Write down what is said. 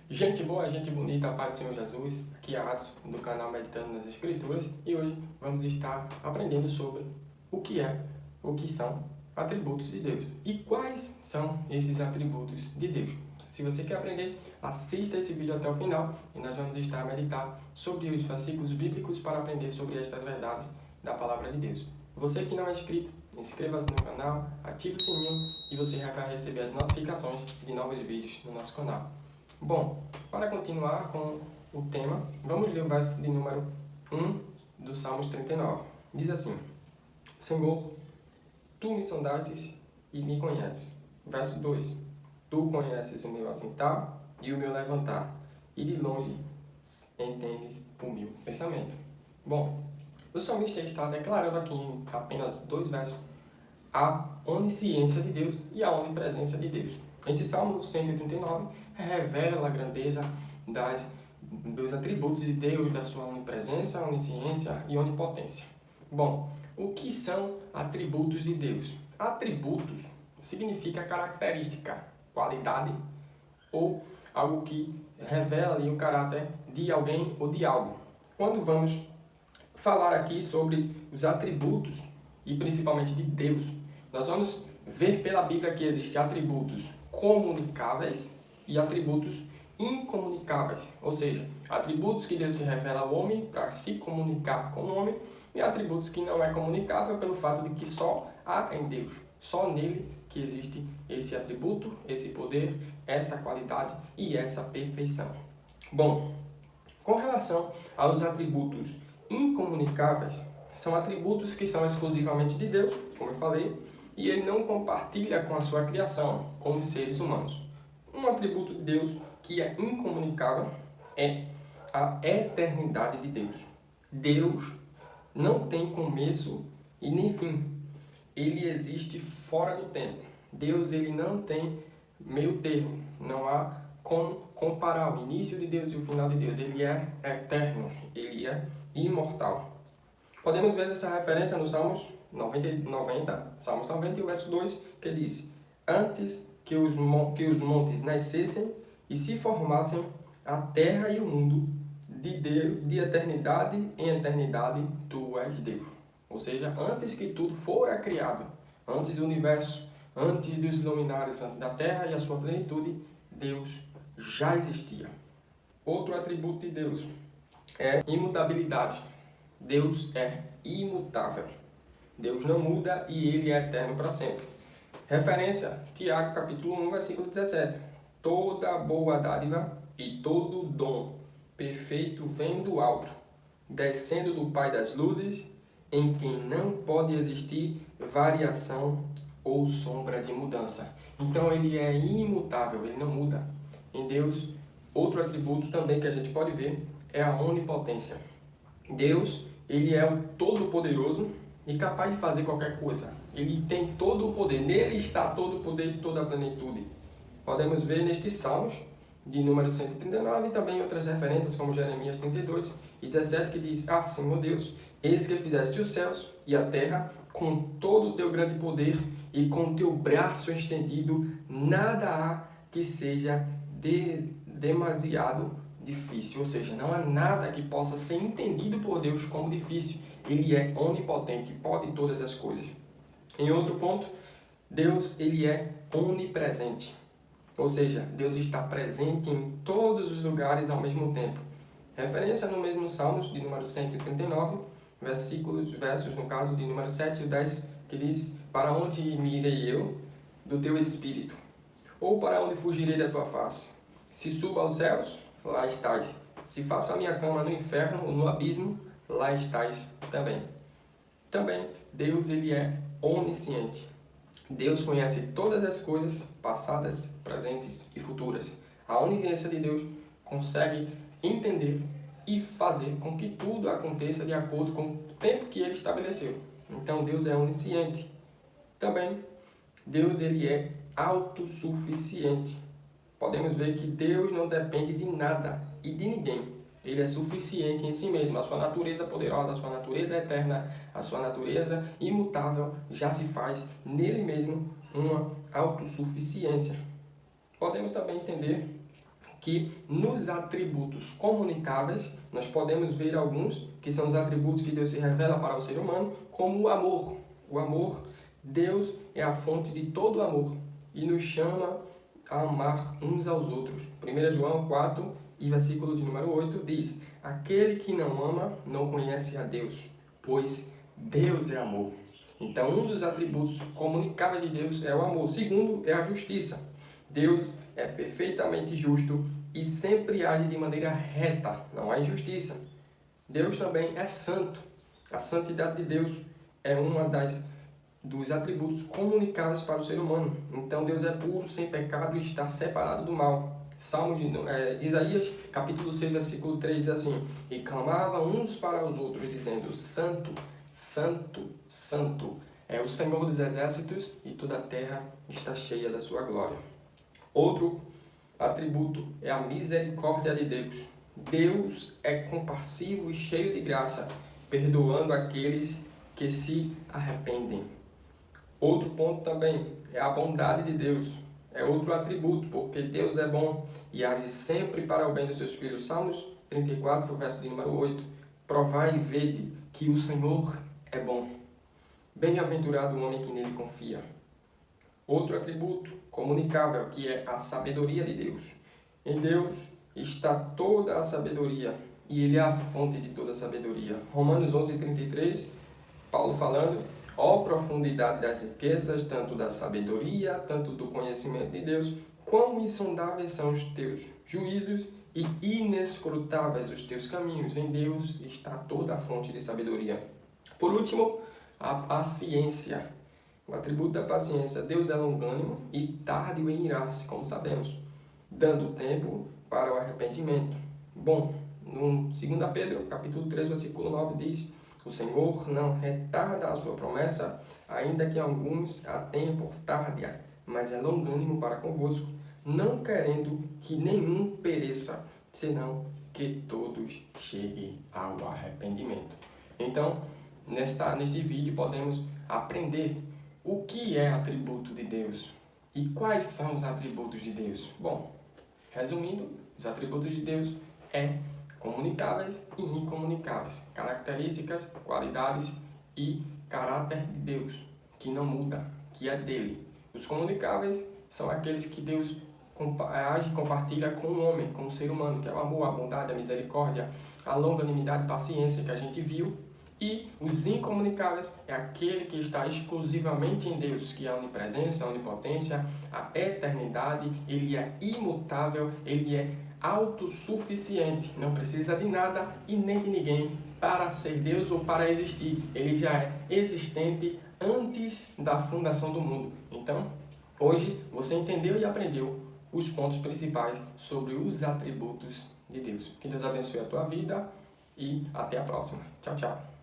Gente boa, gente bonita, a paz do Senhor Jesus. Aqui é Adson, do canal Meditando nas Escrituras, e hoje vamos estar aprendendo sobre o que são atributos de Deus e quais são esses atributos de Deus. Se você quer aprender, assista esse vídeo até o final e nós vamos estar a meditar sobre os versículos bíblicos para aprender sobre estas verdades da Palavra de Deus. Você que não é inscrito, inscreva-se no canal, ative o sininho e você já vai receber as notificações de novos vídeos no nosso canal. Bom, para continuar com o tema, vamos ler o verso de número 1 do Salmos 39. Diz assim: Senhor, Tu me sondastes e me conheces. Verso 2: Tu conheces o meu assentar e o meu levantar, e de longe entendes o meu pensamento. Bom, o salmista está declarando aqui em apenas 2 versos a onisciência de Deus e a onipresença de Deus. Este Salmo 139 revela a grandeza dos atributos de Deus, da sua onipresença, onisciência e onipotência. Bom, o que são atributos de Deus? Atributos significa característica, qualidade ou algo que revela ali o caráter de alguém ou de algo. Quando vamos falar aqui sobre os atributos e principalmente de Deus, nós vamos ver pela Bíblia que existem atributos comunicáveis e atributos incomunicáveis, ou seja, atributos que Deus se revela ao homem para se comunicar com o homem e atributos que não é comunicável pelo fato de que só há em Deus, só nele que existe esse atributo, esse poder, essa qualidade e essa perfeição. Bom, com relação aos atributos incomunicáveis, são atributos que são exclusivamente de Deus, como eu falei, e ele não compartilha com a sua criação, com os seres humanos. Um atributo de Deus que é incomunicável é a eternidade de Deus. Deus não tem começo e nem fim. Ele existe fora do tempo. Deus ele não tem meio termo. Não há como comparar o início de Deus e o final de Deus. Ele é eterno. Ele é imortal. Podemos ver essa referência no Salmos 90, Salmos 90, e o verso 2, que diz: Antes que os montes nascessem e se formassem a terra e o mundo, de eternidade em eternidade, Tu és Deus. Ou seja, antes que tudo fora criado, antes do universo, antes dos luminares, antes da terra e a sua plenitude, Deus já existia. Outro atributo de Deus é imutabilidade. Deus é imutável. Deus não muda e Ele é eterno para sempre. Referência, Tiago capítulo 1, versículo 17. Toda boa dádiva e todo dom perfeito vem do alto, descendo do Pai das luzes, em quem não pode existir variação ou sombra de mudança. Então Ele é imutável, Ele não muda. Em Deus, outro atributo também que a gente pode ver é a onipotência. Deus, Ele é o Todo-Poderoso e capaz de fazer qualquer coisa. Ele tem todo o poder. Nele está todo o poder e toda a plenitude. Podemos ver nestes Salmos de número 139 e também outras referências como Jeremias 32 e 17 que diz: Ah, Senhor Deus, eis que fizeste os céus e a terra com todo o teu grande poder e com o teu braço estendido, nada há que seja demasiado difícil, ou seja, não há nada que possa ser entendido por Deus como difícil. Ele é onipotente, pode todas as coisas. Em outro ponto, Deus ele é onipresente, ou seja, Deus está presente em todos os lugares ao mesmo tempo. Referência no mesmo Salmos de número 139, versos no caso de número 7 e 10, que diz: Para onde me irei eu do teu espírito? Ou para onde fugirei da tua face? Se subo aos céus, lá estás. Se faço a minha cama no inferno ou no abismo, lá estás também. Também, Deus ele é onisciente. Deus conhece todas as coisas, passadas, presentes e futuras. A onisciência de Deus consegue entender e fazer com que tudo aconteça de acordo com o tempo que Ele estabeleceu. Então, Deus é onisciente. Também, Deus ele é autossuficiente. Podemos ver que Deus não depende de nada e de ninguém. Ele é suficiente em si mesmo. A sua natureza poderosa, a sua natureza eterna, a sua natureza imutável já se faz nele mesmo uma autossuficiência. Podemos também entender que nos atributos comunicáveis, nós podemos ver alguns que são os atributos que Deus se revela para o ser humano, como o amor. O amor, Deus é a fonte de todo amor e nos chama a amar uns aos outros. 1 João 4 e versículo de número 8 diz: aquele que não ama não conhece a Deus, pois Deus é amor. Então, um dos atributos comunicáveis de Deus é o amor. O segundo é a justiça. Deus é perfeitamente justo e sempre age de maneira reta, não há injustiça. Deus também é santo. A santidade de Deus é uma dos atributos comunicáveis para o ser humano. Então, Deus é puro, sem pecado e está separado do mal. Isaías, capítulo 6, versículo 3 diz assim: e clamavam uns para os outros, dizendo: Santo, Santo, Santo é o Senhor dos exércitos e toda a terra está cheia da sua glória. Outro atributo é a misericórdia de Deus. Deus é compassivo e cheio de graça, perdoando aqueles que se arrependem. Outro ponto também é a bondade de Deus. É outro atributo, porque Deus é bom e age sempre para o bem dos seus filhos. Salmos 34, verso de número 8. Provai e vede que o Senhor é bom. Bem-aventurado o homem que nele confia. Outro atributo comunicável, que é a sabedoria de Deus. Em Deus está toda a sabedoria e Ele é a fonte de toda a sabedoria. Romanos 11:33, Paulo falando: ó profundidade das riquezas, tanto da sabedoria, tanto do conhecimento de Deus, quão insondáveis são os teus juízos e inescrutáveis os teus caminhos. Em Deus está toda a fonte de sabedoria. Por último, a paciência. O atributo da paciência: Deus é longânimo e tardio em irar-se, como sabemos, dando tempo para o arrependimento. Bom, no 2 Pedro, capítulo 3, versículo 9 diz: o Senhor não retarda a sua promessa, ainda que alguns a tenham por tardia, mas é longânimo para convosco, não querendo que nenhum pereça, senão que todos cheguem ao arrependimento. Então, neste vídeo podemos aprender o que é atributo de Deus e quais são os atributos de Deus. Bom, resumindo, os atributos de Deus é comunicáveis e incomunicáveis, características, qualidades e caráter de Deus, que não muda, que é dele. Os comunicáveis são aqueles que Deus age e compartilha com o homem, com o ser humano, que é o amor, a bondade, a misericórdia, a longanimidade e paciência que a gente viu. E os incomunicáveis é aquele que está exclusivamente em Deus, que é a onipresença, a onipotência, a eternidade. Ele é imutável, ele é autossuficiente, não precisa de nada e nem de ninguém para ser Deus ou para existir. Ele já é existente antes da fundação do mundo. Então, hoje você entendeu e aprendeu os pontos principais sobre os atributos de Deus. Que Deus abençoe a tua vida e até a próxima. Tchau, tchau.